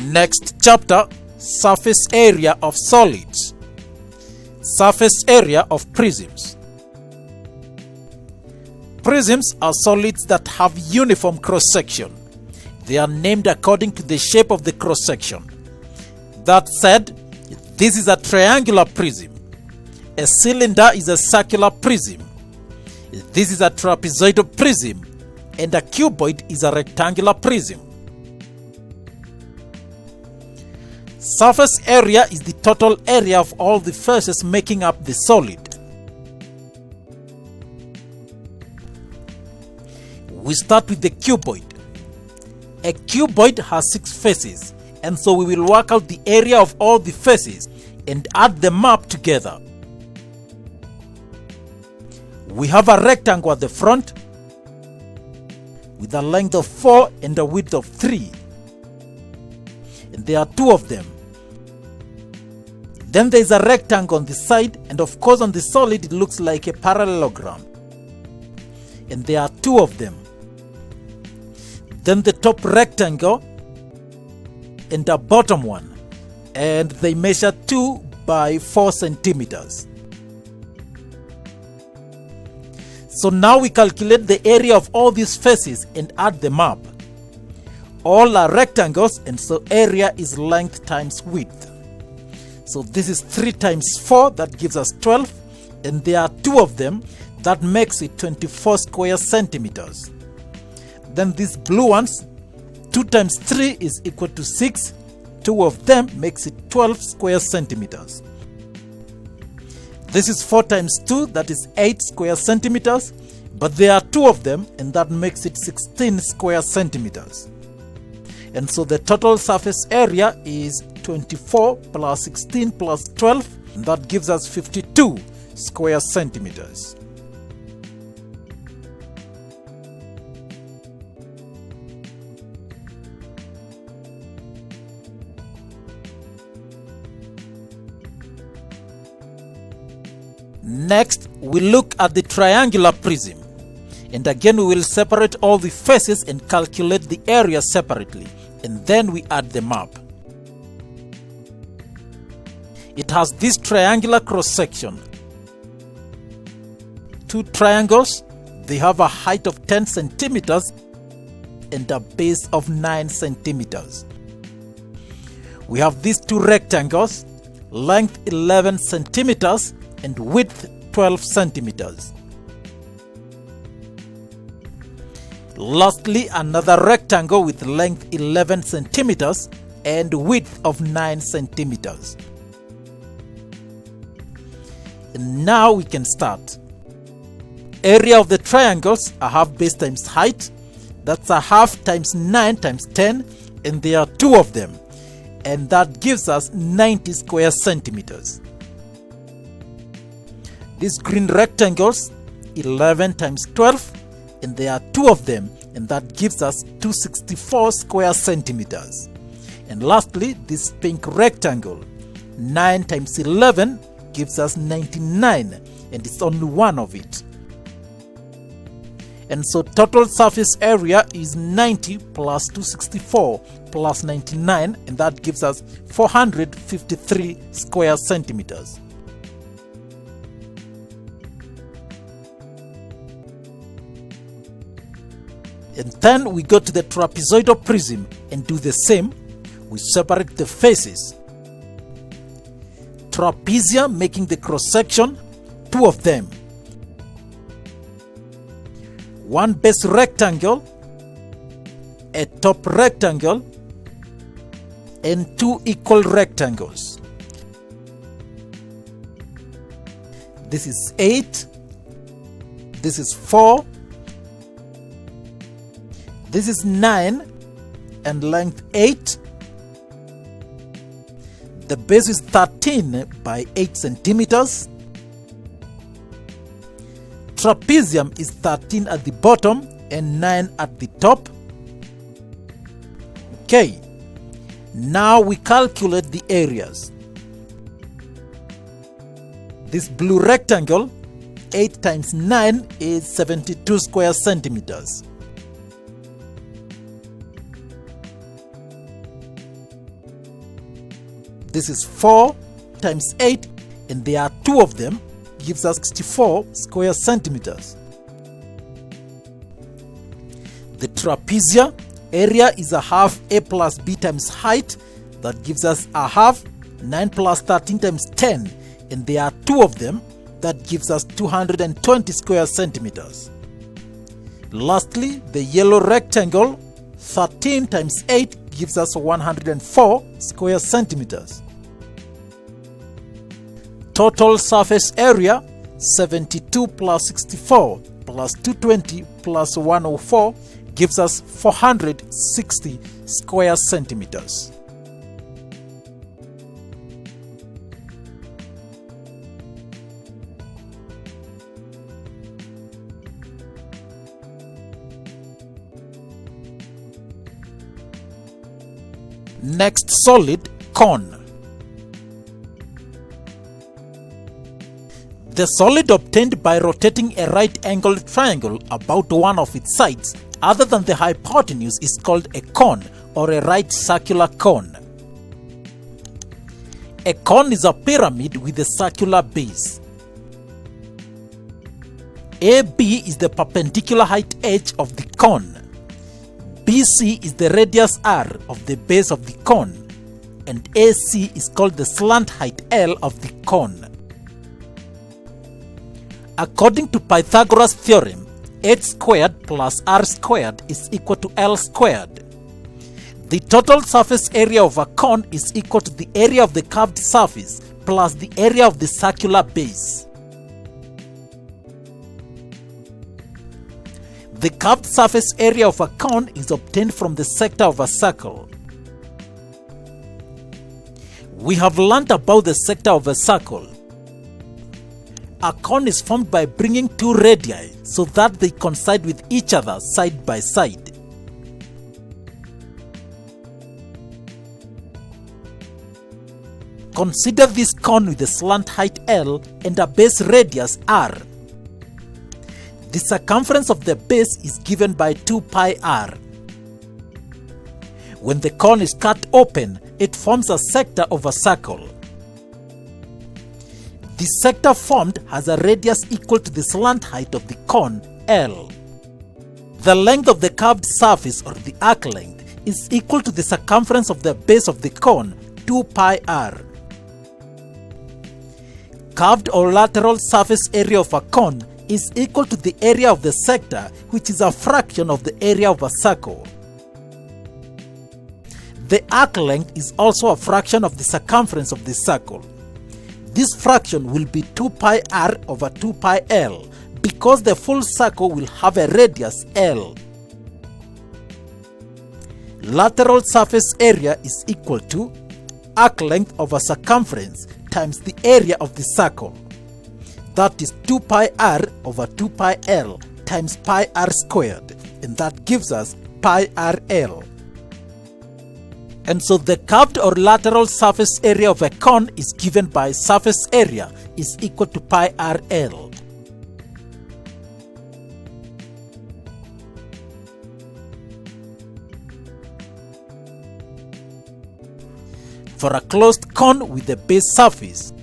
Next chapter, surface area of solids. Surface area of prisms. Prisms are solids that have uniform cross-section. They are named according to the shape of the cross-section. That said, this is a triangular prism. A cylinder is a circular prism. This is a trapezoidal prism, and a cuboid is a rectangular prism. Surface area is the total area of all the faces making up the solid. We start with the cuboid. A cuboid has 6 faces, and so we will work out the area of all the faces and add them up together. We have a rectangle at the front with a length of 4 and a width of 3. And there are 2 of them. Then there is a rectangle on the side, and of course on the solid it looks like a parallelogram. And there are 2 of them. Then the top rectangle and a bottom one, and they measure 2 by 4 centimeters. So now we calculate the area of all these faces and add them up. All are rectangles, and so area is length times width. So this is 3 times 4, that gives us 12, and there are 2 of them, that makes it 24 square centimeters. Then these blue ones, 2 times 3 is equal to 6, 2 of them makes it 12 square centimeters. This is 4 times 2, that is 8 square centimeters, but there are 2 of them, and that makes it 16 square centimeters. And so the total surface area is 24 plus 16 plus 12, and that gives us 52 square centimeters. Next, we look at the triangular prism, and again we will separate all the faces and calculate the area separately, and then we add them up. It has this triangular cross-section. 2 triangles, they have a height of 10 centimeters and a base of 9 centimeters. We have these 2 rectangles, length 11 centimeters and width 12 centimeters. Lastly, another rectangle with length 11 centimeters and width of 9 centimeters. And now we can start. Area of the triangles, a half base times height. That's a half times 9 times 10, and there are 2 of them, and that gives us 90 square centimeters. These green rectangles, 11 times 12, and there are 2 of them, and that gives us 264 square centimeters. And lastly, this pink rectangle, 9 times 11 gives us 99, and it's only one of it. And so total surface area is 90 plus 264 plus 99, and that gives us 453 square centimeters. And then we go to the trapezoidal prism and do the same. We separate the faces. Trapezium making the cross-section, 2 of them. 1 base rectangle, a top rectangle, and 2 equal rectangles. This is 8, this is 4, this is 9, and length 8. The base is 13 by 8 centimeters. Trapezium is 13 at the bottom and 9 at the top. Okay, now we calculate the areas. This blue rectangle, 8 times 9 is 72 square centimeters. This is 4 times 8, and there are 2 of them, gives us 64 square centimeters. The trapezia area is a half a plus b times height. That gives us a half. 9 plus 13 times 10, and there are 2 of them. That gives us 220 square centimeters. Lastly, the yellow rectangle, 13 times 8 gives us 104 square centimeters. Total surface area, 72 plus 64 plus 220 plus 104 gives us 460 square centimeters. Next solid, cone. The solid obtained by rotating a right-angled triangle about one of its sides other than the hypotenuse is called a cone or a right circular cone. A cone is a pyramid with a circular base. AB is the perpendicular height edge of the cone. BC is the radius r of the base of the cone, and AC is called the slant height L of the cone. According to Pythagoras' theorem, h squared plus r squared is equal to L squared. The total surface area of a cone is equal to the area of the curved surface plus the area of the circular base. The curved surface area of a cone is obtained from the sector of a circle. We have learnt about the sector of a circle. A cone is formed by bringing 2 radii so that they coincide with each other side by side. Consider this cone with a slant height L and a base radius r. The circumference of the base is given by 2 pi r. When the cone is cut open, it forms a sector of a circle. The sector formed has a radius equal to the slant height of the cone, L. The length of the curved surface, or the arc length, is equal to the circumference of the base of the cone, 2 pi r. Curved or lateral surface area of a cone is equal to the area of the sector, which is a fraction of the area of a circle. The arc length is also a fraction of the circumference of the circle. This fraction will be 2 pi r over 2 pi l because the full circle will have a radius L. Lateral surface area is equal to arc length over circumference times the area of the circle. That is 2 pi r over 2 pi l times pi r squared, and that gives us pi rl. And so the curved or lateral surface area of a cone is given by surface area is equal to pi rl. For a closed cone with a base surface,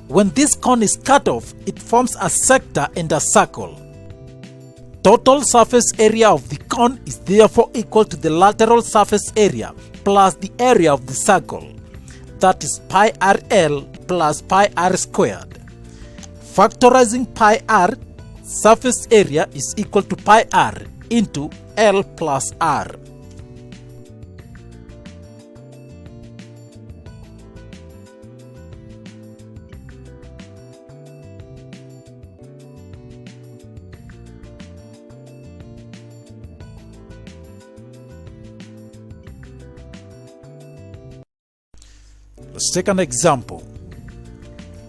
when this cone is cut off, it forms a sector and a circle. Total surface area of the cone is therefore equal to the lateral surface area plus the area of the circle. That is pi rl plus pi r squared. Factorizing pi r, surface area is equal to pi r into L plus r. Let's take an example.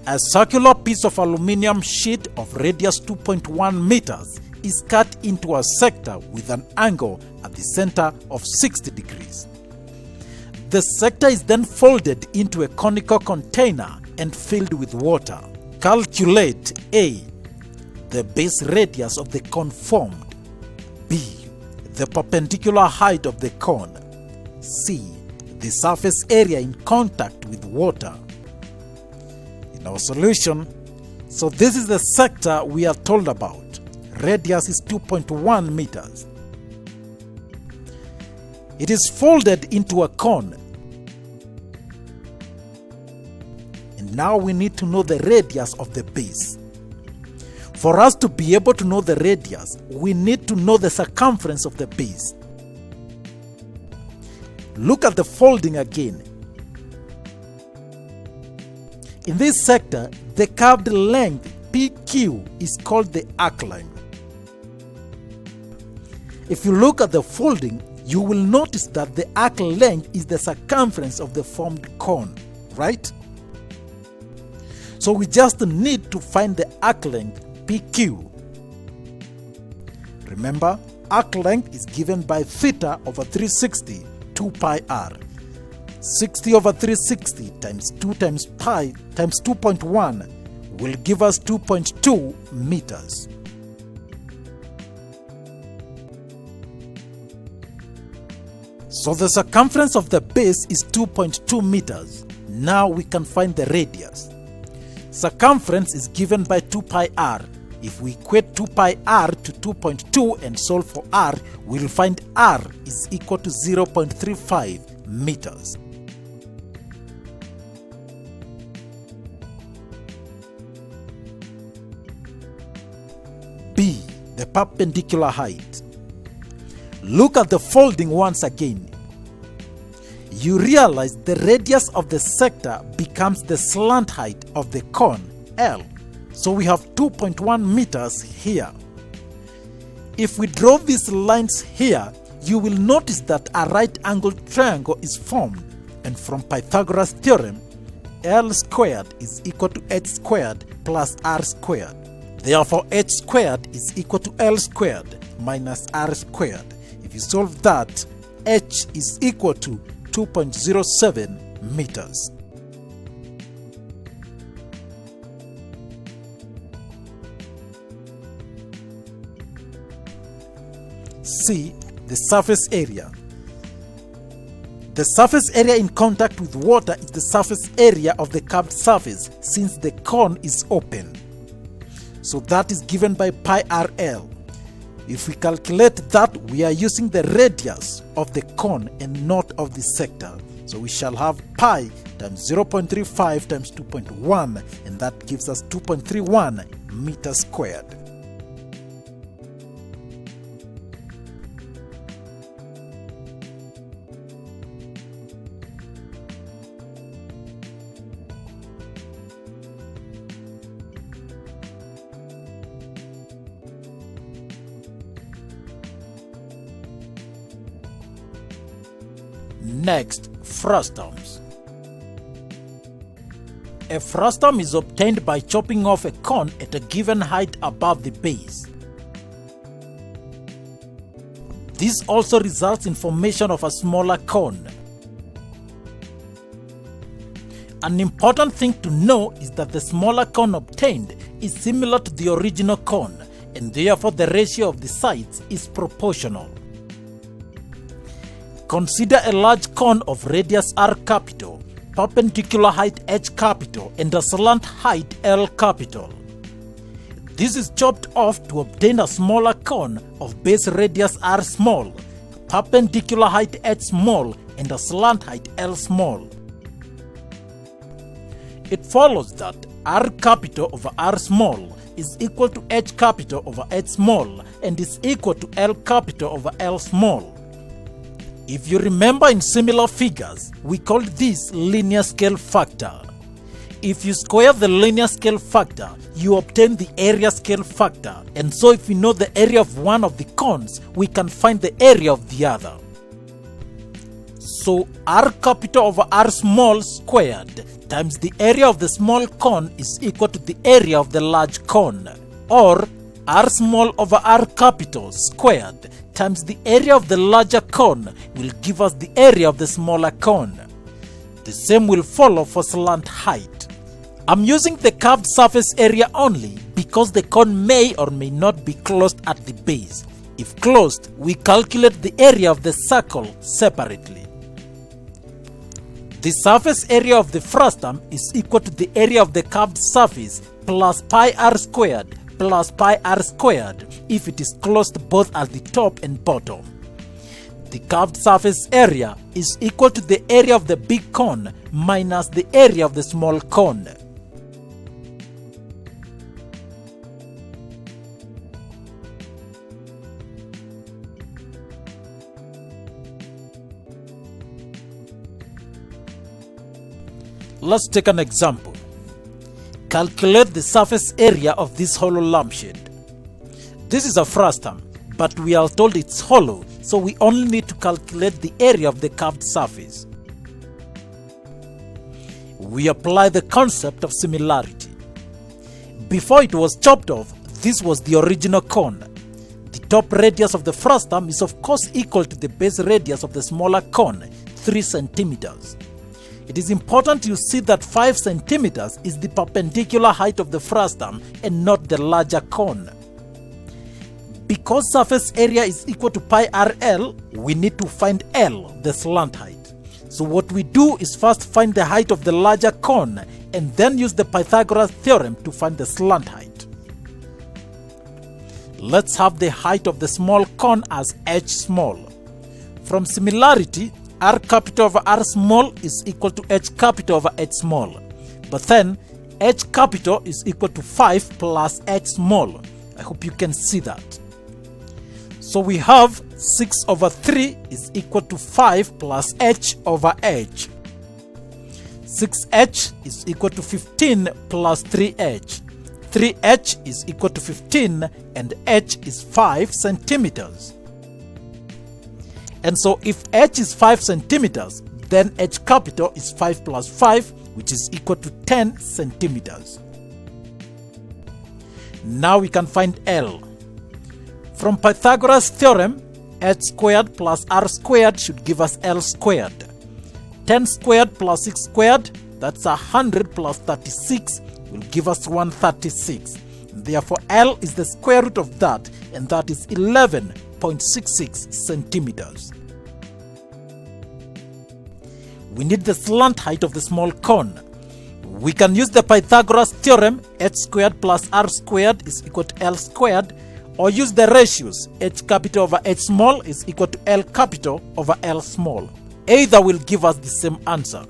A circular piece of aluminum sheet of radius 2.1 meters is cut into a sector with an angle at the center of 60 degrees. The sector is then folded into a conical container and filled with water. Calculate A, the base radius of the cone formed, B, the perpendicular height of the cone, C, the surface area in contact with water. In our solution, so this is the sector we are told about. Radius is 2.1 meters. It is folded into a cone. And now we need to know the radius of the base. For us to be able to know the radius, we need to know the circumference of the base. Look at the folding again. In this sector, the curved length PQ is called the arc length. If you look at the folding, you will notice that the arc length is the circumference of the formed cone, right? So we just need to find the arc length PQ. Remember, arc length is given by theta over 360, 2 pi r. 60 over 360 times 2 times pi times 2.1 will give us 2.2 meters. So the circumference of the base is 2.2 meters. Now we can find the radius. Circumference is given by 2 pi r. If we equate 2 pi r to 2.2 and solve for r, we'll find r is equal to 0.35 meters. B. The perpendicular height. Look at the folding once again. You realize the radius of the sector becomes the slant height of the cone, L. So we have 2.1 meters here. If we draw these lines here, you will notice that a right-angled triangle is formed, and from Pythagoras' theorem, L squared is equal to h squared plus r squared. Therefore, h squared is equal to L squared minus r squared. If you solve that, h is equal to 2.07 meters. C. The surface area. The surface area in contact with water is the surface area of the curved surface since the cone is open. So that is given by pi rl. If we calculate that, we are using the radius of the cone and not of the sector. So we shall have pi times 0.35 times 2.1, and that gives us 2.31 meters squared. Next, frustums. A frustum is obtained by chopping off a cone at a given height above the base. This also results in formation of a smaller cone. An important thing to know is that the smaller cone obtained is similar to the original cone, and therefore the ratio of the sides is proportional. Consider a large cone of radius r capital, perpendicular height h capital, and a slant height L capital. This is chopped off to obtain a smaller cone of base radius r small, perpendicular height h small, and a slant height L small. It follows that r capital over r small is equal to h capital over h small and is equal to L capital over L small. If you remember in similar figures, we called this linear scale factor. If you square the linear scale factor, you obtain the area scale factor, and so if we know the area of one of the cones, we can find the area of the other. So r capital over r small squared times the area of the small cone is equal to the area of the large cone, or r small over r capital squared times the area of the larger cone will give us the area of the smaller cone. The same will follow for slant height. I'm using the curved surface area only because the cone may or may not be closed at the base. If closed, we calculate the area of the circle separately. The surface area of the frustum is equal to the area of the curved surface plus pi r squared plus pi r squared if it is closed both at the top and bottom. The curved surface area is equal to the area of the big cone minus the area of the small cone. Let's take an example. Calculate the surface area of this hollow lampshade. This is a frustum, but we are told it's hollow, so we only need to calculate the area of the curved surface. We apply the concept of similarity. Before it was chopped off, this was the original cone. The top radius of the frustum is of course equal to the base radius of the smaller cone, 3 centimeters. It is important you see that 5 centimeters is the perpendicular height of the frustum and not the larger cone. Because surface area is equal to pi rl, we need to find L, the slant height. So what we do is first find the height of the larger cone and then use the Pythagoras theorem to find the slant height. Let's have the height of the small cone as h small. From similarity, r capital over r small is equal to h capital over h small. But then h capital is equal to 5 plus h small. I hope you can see that. So we have 6 over 3 is equal to 5 plus h over h. 6h is equal to 15 plus 3h. 3h is equal to 15 and h is 5 centimeters. And so if h is 5 centimeters, then h capital is 5 plus 5, which is equal to 10 centimeters. Now we can find L. From Pythagoras theorem, h squared plus r squared should give us L squared. 10 squared plus 6 squared, that's 100 plus 36, will give us 136. Therefore, L is the square root of that, and that is 11.66 centimeters. We need the slant height of the small cone. We can use the Pythagoras theorem, h squared plus r squared is equal to L squared, or use the ratios, h capital over h small is equal to L capital over L small. Either will give us the same answer.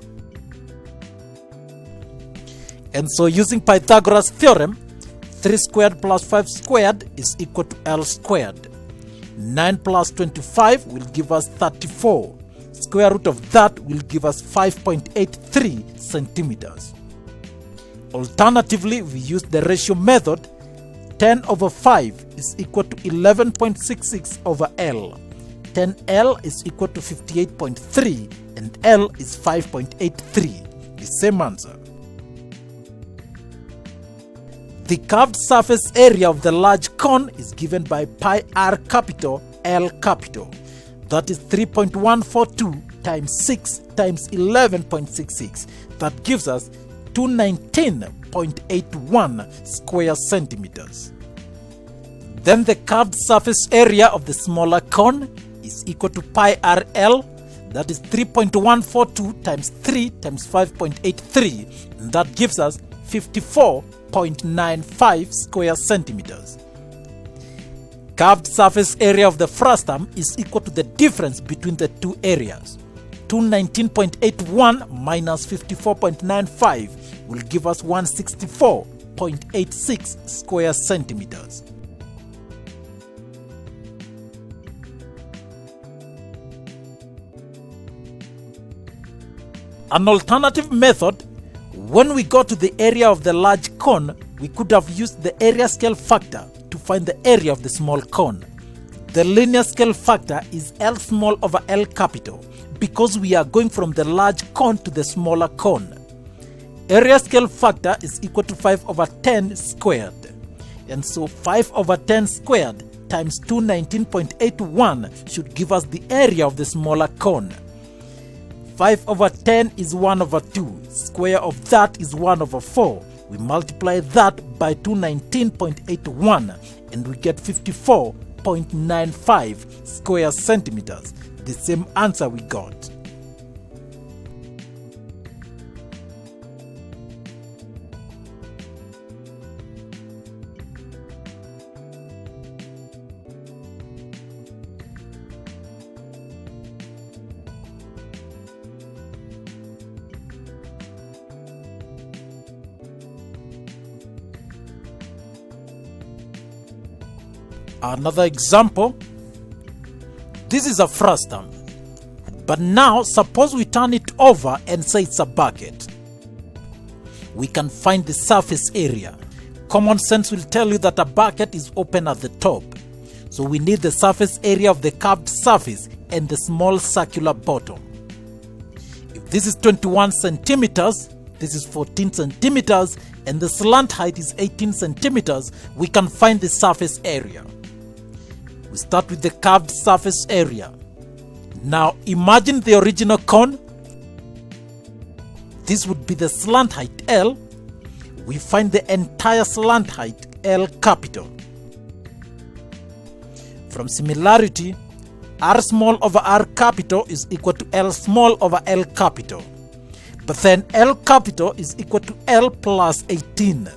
And so using Pythagoras theorem, 3 squared plus 5 squared is equal to L squared. 9 plus 25 will give us 34. Square root of that will give us 5.83 centimeters. Alternatively, we use the ratio method. 10 over 5 is equal to 11.66 over L. 10L is equal to 58.3 and L is 5.83. The same answer. The curved surface area of the large cone is given by pi r capital L capital. That is 3.142 times 6 times 11.66. That gives us 219.81 square centimeters. Then the curved surface area of the smaller cone is equal to pi rl. That is 3.142 times 3 times 5.83. And that gives us 54.95 square centimeters. Curved surface area of the frustum is equal to the difference between the two areas. 219.81 minus 54.95 will give us 164.86 square centimeters. An alternative method, when we go to the area of the large cone, we could have used the area scale factor to find the area of the small cone. The linear scale factor is L small over L capital because we are going from the large cone to the smaller cone. Area scale factor is equal to 5 over 10 squared. And so 5 over 10 squared times 219.81 should give us the area of the smaller cone. 5 over 10 is 1 over 2. Square of that is 1 over 4. We multiply that by 219.81 and we get 54.95 square centimeters. The same answer we got. Another example, this is a frustum, but now suppose we turn it over and say it's a bucket. We can find the surface area. Common sense will tell you that a bucket is open at the top, so we need the surface area of the curved surface and the small circular bottom. If this is 21 centimeters, this is 14 centimeters, and the slant height is 18 centimeters, we can find the surface area. We start with the curved surface area. Now imagine the original cone. This would be the slant height L. We find the entire slant height L capital. From similarity, R small over R capital is equal to L small over L capital. But then L capital is equal to L plus 18.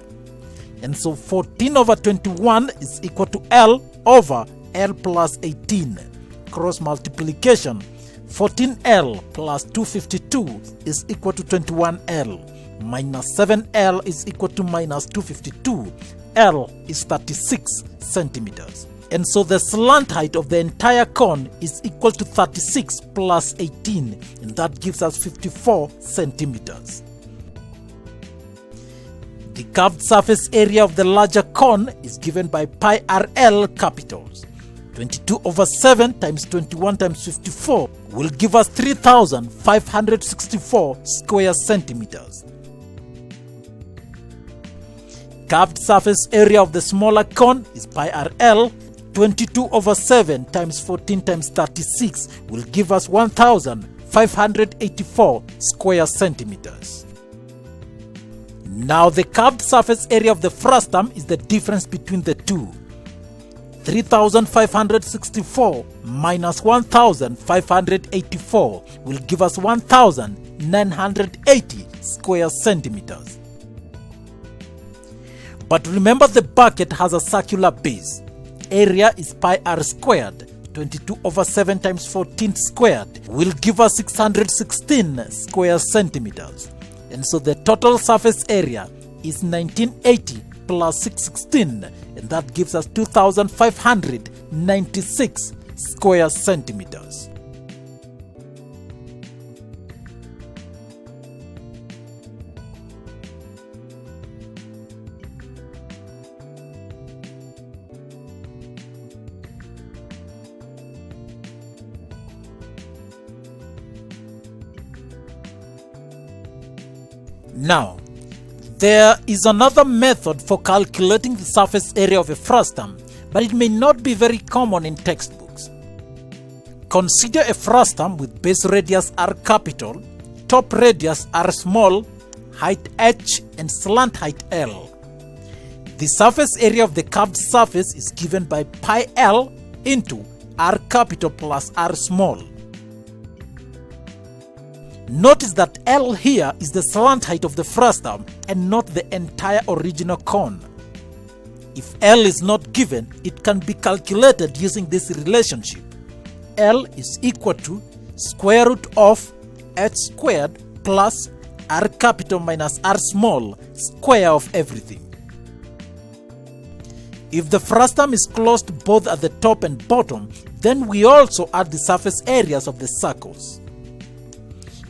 And so 14 over 21 is equal to L over L plus 18. Cross multiplication, 14L plus 252 is equal to 21L. Minus 7L is equal to minus 252. L is 36 centimeters. And so the slant height of the entire cone is equal to 36 plus 18, and that gives us 54 centimeters. The curved surface area of the larger cone is given by pi RL capitals. 22 over 7 times 21 times 54 will give us 3,564 square centimeters. Curved surface area of the smaller cone is pi RL. 22 over 7 times 14 times 36 will give us 1,584 square centimeters. Now the curved surface area of the frustum is the difference between the two. 3,564 minus 1,584 will give us 1,980 square centimeters. But remember, the bucket has a circular base. Area is pi r squared. 22 over 7 times 14 squared will give us 616 square centimeters. And so the total surface area is 1980 plus 616, and that gives us 2,596 square centimeters. Now, there is another method for calculating the surface area of a frustum, but it may not be very common in textbooks. Consider a frustum with base radius r capital, top radius r small, height h, and slant height L. The surface area of the curved surface is given by pi L into r capital plus r small. Notice that L here is the slant height of the frustum and not the entire original cone. If L is not given, it can be calculated using this relationship. L is equal to square root of h squared plus r capital minus r small square of everything. If the frustum is closed both at the top and bottom, then we also add the surface areas of the circles.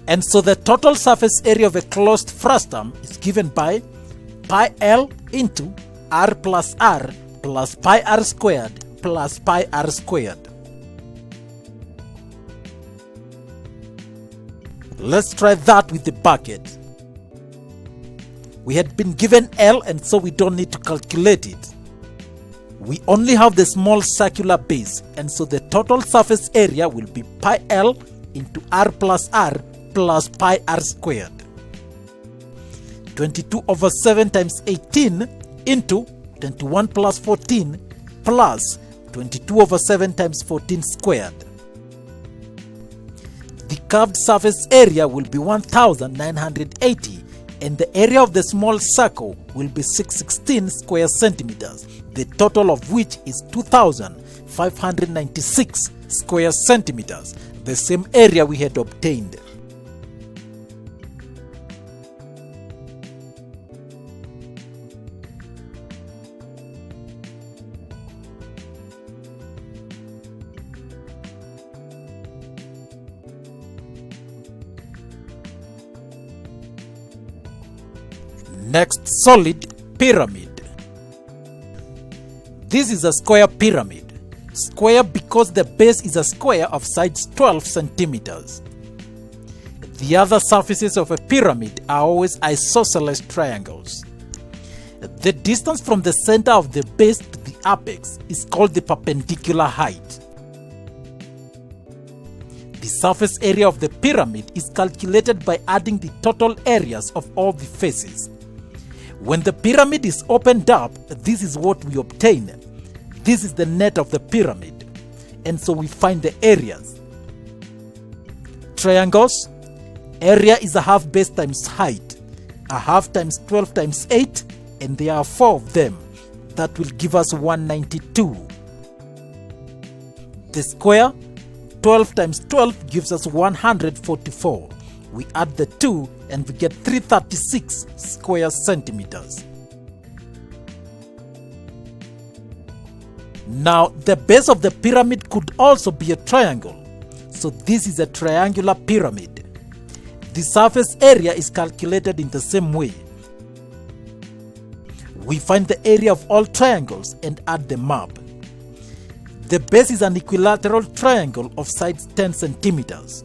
And so the total surface area of a closed frustum is given by pi L into r plus pi r squared plus pi r squared. Let's try that with the bucket. We had been given L, and so we don't need to calculate it. We only have the small circular base, and so the total surface area will be pi L into r plus pi r squared. 22 over 7 times 18 into 21 plus 14 plus 22 over 7 times 14 squared. The curved surface area will be 1,980, and the area of the small circle will be 616 square centimeters, the total of which is 2,596 square centimeters, the same area we had obtained. Next, solid pyramid. This is a square pyramid. Square because the base is a square of sides 12 centimeters. The other surfaces of a pyramid are always isosceles triangles. The distance from the center of the base to the apex is called the perpendicular height. The surface area of the pyramid is calculated by adding the total areas of all the faces. When the pyramid is opened up, this is what we obtain. This is the net of the pyramid, and so we find the areas. Triangles. Area is a half base times height. A half times 12 times 8, and there are 4 of them. That will give us 192. The square, 12 times 12 gives us 144. We add the 2 and we get 336 square centimeters. Now, the base of the pyramid could also be a triangle. So this is a triangular pyramid. The surface area is calculated in the same way. We find the area of all triangles and add them up. The base is an equilateral triangle of sides 10 centimeters.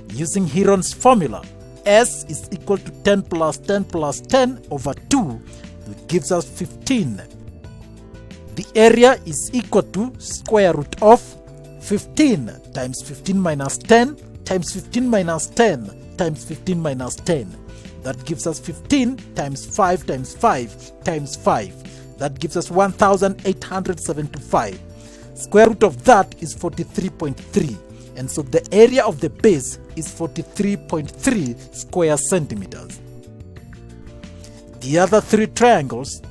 Using Heron's formula, S is equal to 10 plus 10 plus 10 over 2, which gives us 15. The area is equal to square root of 15 times 15 minus 10 times 15 minus 10 times 15 minus 10. That gives us 15 times 5 times 5 times 5. That gives us 1,875. Square root of that is 43.3. And so the area of the base is 43.3 square centimeters. The other 3 triangles,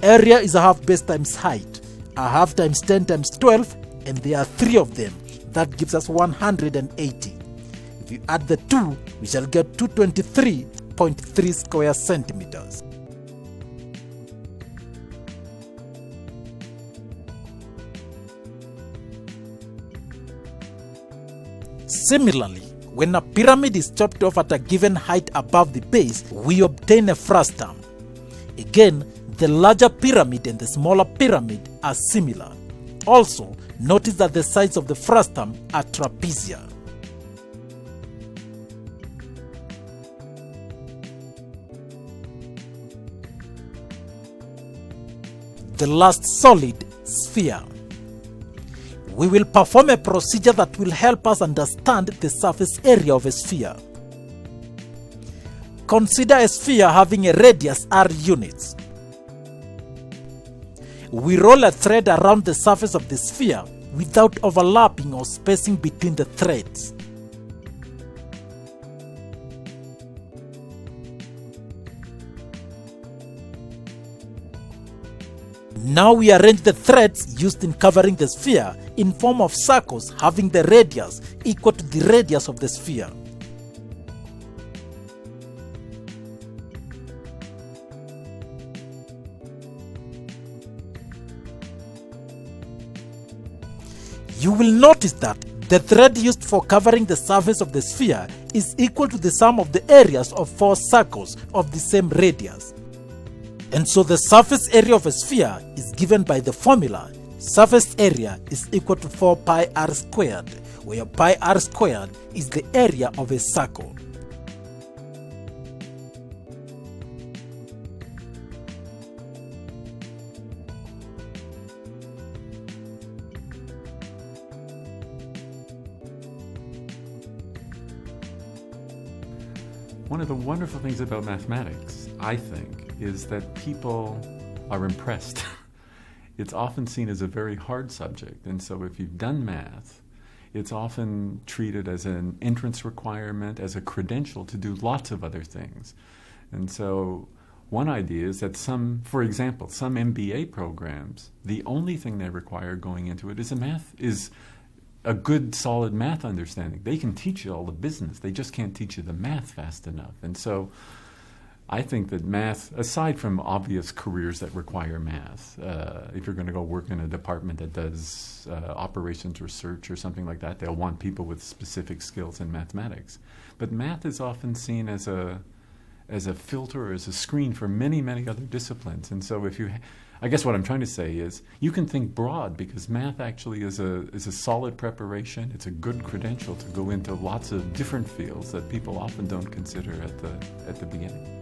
area is a half base times height. A half times 10 times 12, and there are 3 of them. That gives us 180. If you add the 2, we shall get 223.3 square centimeters. Similarly, when a pyramid is chopped off at a given height above the base, we obtain a frustum. Again, the larger pyramid and the smaller pyramid are similar. Also, notice that the sides of the frustum are trapezial. The last solid, sphere. We will perform a procedure that will help us understand the surface area of a sphere. Consider a sphere having a radius r units. We roll a thread around the surface of the sphere without overlapping or spacing between the threads. Now we arrange the threads used in covering the sphere in form of circles having the radius equal to the radius of the sphere. You will notice that the thread used for covering the surface of the sphere is equal to the sum of the areas of 4 circles of the same radius. And so the surface area of a sphere is given by the formula surface area is equal to 4 pi r squared, where pi r squared is the area of a circle. One of the wonderful things about mathematics, I think, is that people are impressed. It's often seen as a very hard subject, and so if you've done math, it's often treated as an entrance requirement, as a credential to do lots of other things. And so one idea is that for example, some MBA programs, the only thing they require going into it is a good, solid math understanding. They can teach you all the business. They just can't teach you the math fast enough. And so I think that math, aside from obvious careers that require math, if you're going to go work in a department that does operations research or something like that, they'll want people with specific skills in mathematics. But math is often seen as as a filter or as a screen for many, many other disciplines. And so if you, I guess what I'm trying to say is you can think broad because math actually is a solid preparation. It's a good credential to go into lots of different fields that people often don't consider at the beginning.